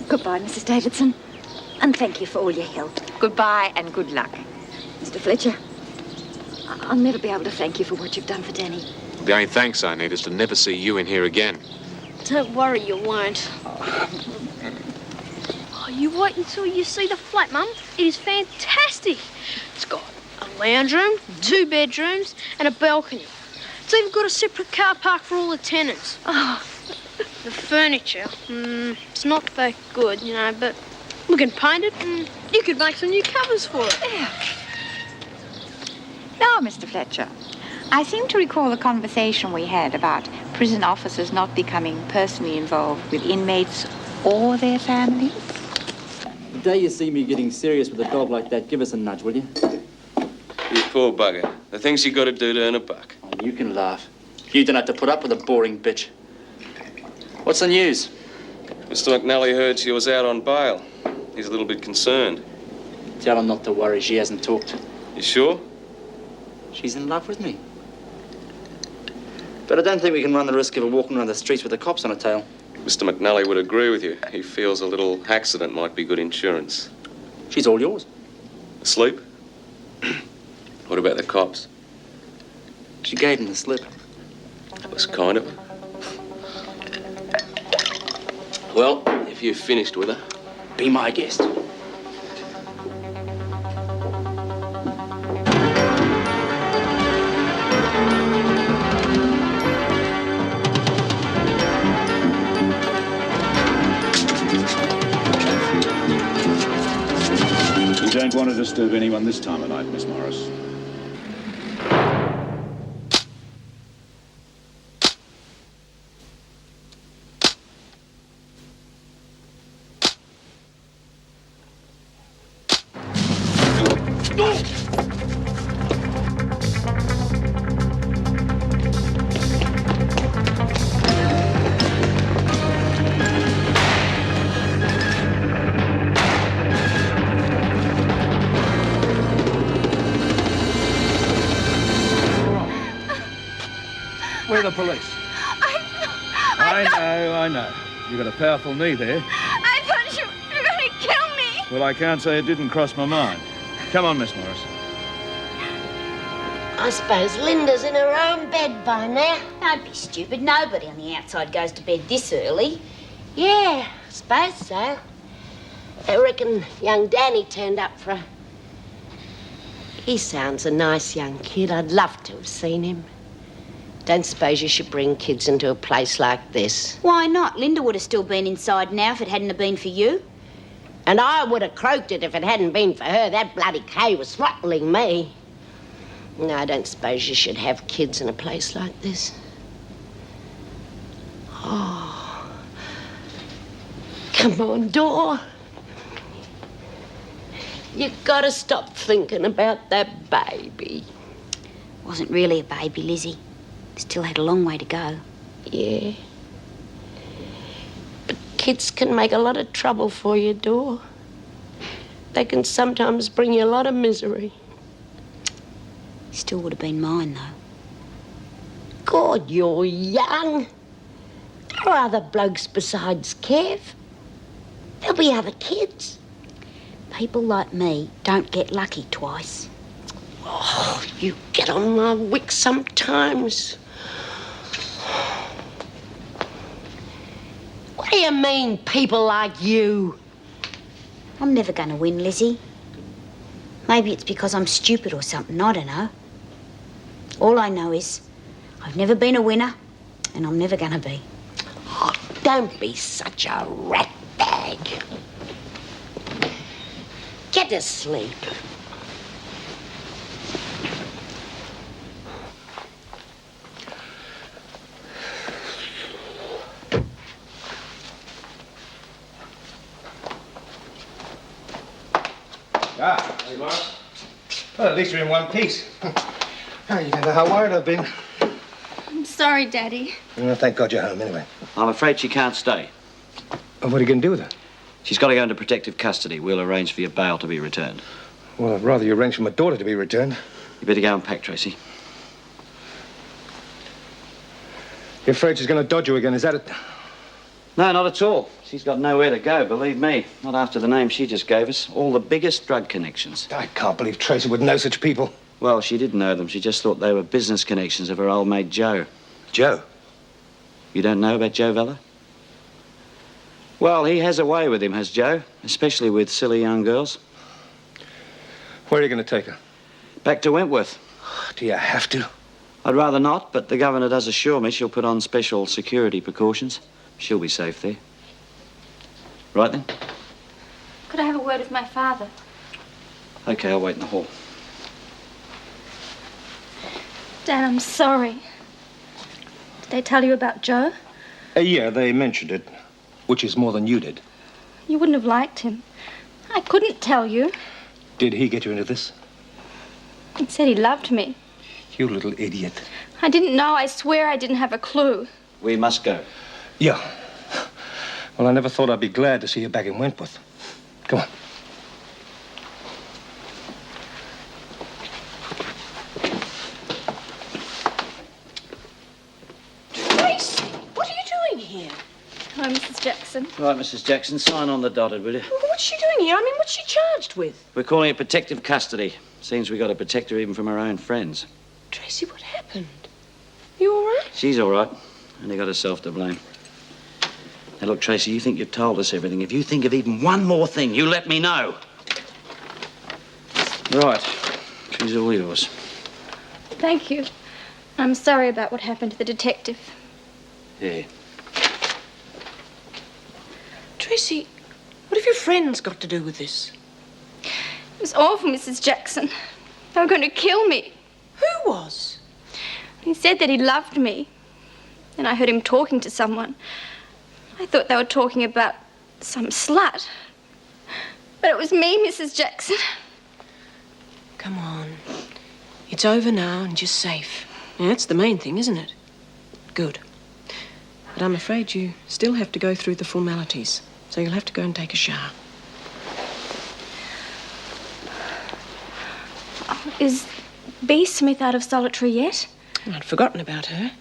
Goodbye, Mrs. Davidson. And thank you for all your help. Goodbye and good luck. Mr. Fletcher, I'll never be able to thank you for what you've done for Danny. The only thanks I need is to never see you in here again. Don't worry, you won't. Oh, you wait until you see the flat, Mum. It is fantastic. It's got a lounge room, 2 bedrooms, and a balcony. It's even got a separate car park for all the tenants. Oh. The furniture, it's not that good, you know, but we can paint it and you could make some new covers for it. Yeah. Now, Mr. Fletcher, I seem to recall a conversation we had about prison officers not becoming personally involved with inmates or their families. The day you see me getting serious with a dog like that, give us a nudge, will you? You poor bugger. The things you got to do to earn a buck. Oh, you can laugh. You don't have to put up with a boring bitch. What's the news? Mr. McNally heard she was out on bail. He's a little bit concerned. Tell him not to worry. She hasn't talked. You sure? She's in love with me. But I don't think we can run the risk of her walking around the streets with the cops on her tail. Mr. McNally would agree with you. He feels a little accident might be good insurance. She's all yours. Asleep? What about the cops? She gave him the slip. That was kind of her. Well, if you've finished with her, be my guest. You don't want to disturb anyone this time of night, Miss Morris. We're the police. I know. You've got a powerful knee there. I thought you were going to kill me. Well, I can't say it didn't cross my mind. Come on, Miss Morris. I suppose Linda's in her own bed by now. Don't be stupid. Nobody on the outside goes to bed this early. Yeah, I suppose so. I reckon young Danny turned up for her. He sounds a nice young kid. I'd love to have seen him. Don't suppose you should bring kids into a place like this. Why not? Linda would have still been inside now if it hadn't have been for you. And I would have croaked it if it hadn't been for her. That bloody Kay was throttling me. No, I don't suppose you should have kids in a place like this. Oh. Come on, Dor. You gotta stop thinking about that baby. Wasn't really a baby, Lizzie. Still had a long way to go. Yeah. But kids can make a lot of trouble for you, Dor. They can sometimes bring you a lot of misery. Still would have been mine, though. God, you're young. There are other blokes besides Kev. There'll be other kids. People like me don't get lucky twice. Oh, you get on my wick sometimes. What do you mean, people like you? I'm never going to win, Lizzie. Maybe it's because I'm stupid or something, I don't know. All I know is I've never been a winner, and I'm never going to be. Oh, don't be such a rat bag. Get to sleep. Ah, there you are. Well, at least we're in one piece. Oh, you don't know how worried I've been. I'm sorry, Daddy. Well, thank God you're home anyway. I'm afraid she can't stay. And what are you going to do with her? She's got to go into protective custody. We'll arrange for your bail to be returned. Well, I'd rather you arrange for my daughter to be returned. You better go and pack, Tracy. You're afraid she's going to dodge you again, is that it? No, not at all. She's got nowhere to go, believe me. Not after the name she just gave us. All the biggest drug connections. I can't believe Tracy would know such people. Well, she did know them. She just thought they were business connections of her old mate Joe. Joe? You don't know about Joe Vella? Well, he has a way with him, has Joe. Especially with silly young girls. Where are you going to take her? Back to Wentworth. Do you have to? I'd rather not, but the governor does assure me she'll put on special security precautions. She'll be safe there. Right then? Could I have a word with my father? Okay, I'll wait in the hall. Dan, I'm sorry. Did they tell you about Joe? Yeah, they mentioned it, which is more than you did. You wouldn't have liked him. I couldn't tell you. Did he get you into this? He said he loved me. You little idiot. I didn't know. I swear I didn't have a clue. We must go. Yeah. Well, I never thought I'd be glad to see you back in Wentworth. Come on. Tracy, what are you doing here? Hello, Mrs. Jackson. Right, Mrs. Jackson, sign on the dotted, will you? What's she doing here? I mean, what's she charged with? We're calling it protective custody. Seems we got to protect her even from her own friends. Tracy, what happened? You all right? She's all right. Only got herself to blame. Now, look, Tracy, you think you've told us everything. If you think of even one more thing, you let me know. Right. She's all yours. Thank you. I'm sorry about what happened to the detective. Yeah. Tracy, what have your friends got to do with this? It was awful, Mrs. Jackson. They were going to kill me. Who was? He said that he loved me. And I heard him talking to someone. I thought they were talking about some slut. But it was me, Mrs. Jackson. Come on. It's over now and you're safe. Yeah, that's the main thing, isn't it? Good. But I'm afraid you still have to go through the formalities. So you'll have to go and take a shower. Oh, is B. Smith out of solitary yet? I'd forgotten about her.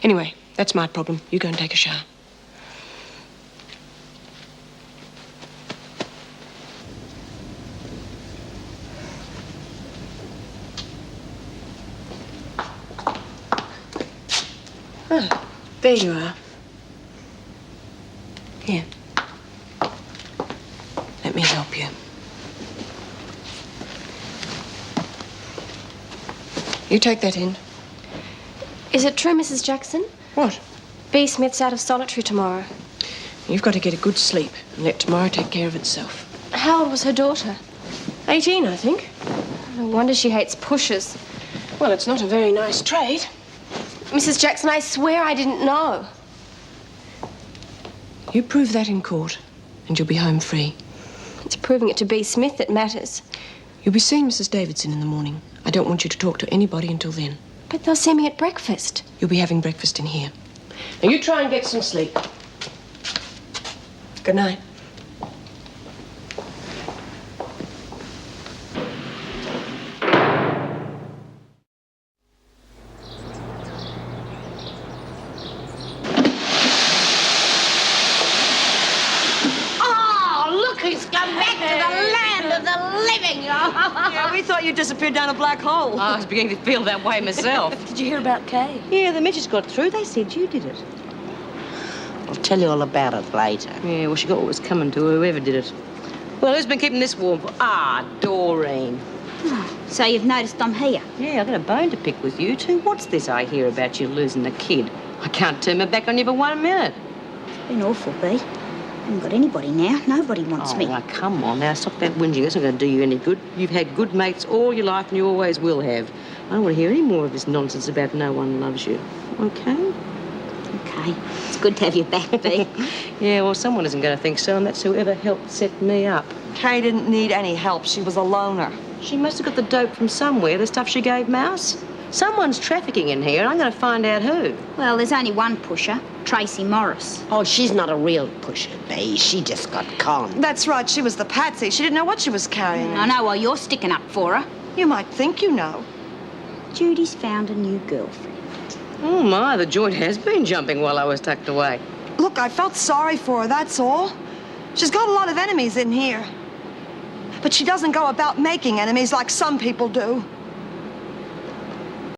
Anyway, that's my problem. You go and take a shower. Oh, there you are. Here. Let me help you. You take that in. Is it true, Mrs. Jackson? What? B. Smith's out of solitary tomorrow. You've got to get a good sleep and let tomorrow take care of itself. How old was her daughter? 18, I think. No wonder she hates pushers. Well, it's not a very nice trait. Mrs. Jackson, I swear I didn't know. You prove that in court, and you'll be home free. It's proving it to B. Smith that matters. You'll be seeing Mrs. Davidson in the morning. I don't want you to talk to anybody until then. But they'll see me at breakfast. You'll be having breakfast in here. Now, you try and get some sleep. Good night. Yeah, we thought you disappeared down a black hole. I was beginning to feel that way myself. Did you hear about Kay? Yeah, the midgets got through. They said you did it. I'll tell you all about it later. Yeah, well, she got what was coming to her, whoever did it. Well, who's been keeping this warm? Doreen. So you've noticed I'm here? Yeah, I've got a bone to pick with you two. What's this I hear about you losing the kid? I can't turn my back on you for 1 minute. It's been awful, B. I haven't got anybody now. Nobody wants me. Oh, now, come on. Now, stop that whinging. That's not going to do you any good. You've had good mates all your life, and you always will have. I don't want to hear any more of this nonsense about no one loves you. Okay? Okay. It's good to have you back, B. Yeah, well, someone isn't going to think so, and that's whoever helped set me up. Kay didn't need any help. She was a loner. She must have got the dope from somewhere, the stuff she gave Mouse. Someone's trafficking in here, and I'm going to find out who. Well, there's only one pusher, Tracy Morris. Oh, she's not a real pusher, B. She just got conned. That's right. She was the patsy. She didn't know what she was carrying. I know, well, you're sticking up for her. You might think you know. Judy's found a new girlfriend. Oh, my, the joint has been jumping while I was tucked away. Look, I felt sorry for her, that's all. She's got a lot of enemies in here. But she doesn't go about making enemies like some people do.